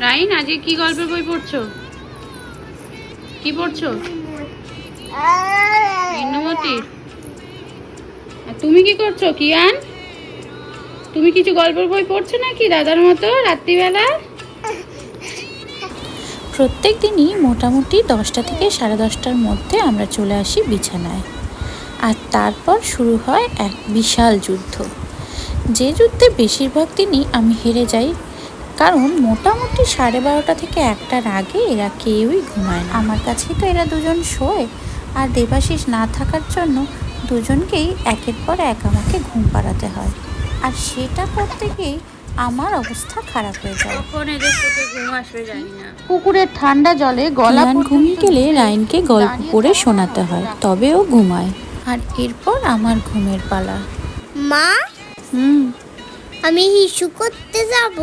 রাইন, আজকে কি গল্পের বই পড়ছো? কি পড়ছো? ইন্দুমতি। আর তুমি কি করছো কিয়ান? তুমি কিছু গল্পের বই পড়ছো নাকি দাদার মতো রাত্রিবেলা? প্রত্যেক দিনই মোটামুটি 10টা থেকে 10:30টার মধ্যে আমরা চলে আসি বিছানায়। আর তারপর শুরু হয় এক বিশাল যুদ্ধ, যে যুদ্ধে বেশিরভাগ দিনই আমি হেরে যাই। কারণ মোটামুটি 12:30 থেকে 1টার আগে এরা কেউই ঘুমায় না। আমার কাছেই তো এরা দুজন শোয়, আর দেবাশিস না থাকার জন্য দুজনকেই একের পর এক আমাকে ঘুম পাড়াতে হয়। আর সেটা করতে গিয়েই আমার অবস্থা খারাপ হয়ে যায়। কখন এদের চোখে ঘুম আসবে জানি না। পুকুরের ঠান্ডা জলে গলা কিয়ান ঘুমিয়ে গেলে রাইনকে গল্প পড়ে শোনাতে হয়, তবে ও ঘুমায়। আর এরপর আমার ঘুমের পালা। মা, হুম আমি হিসু করতে যাব।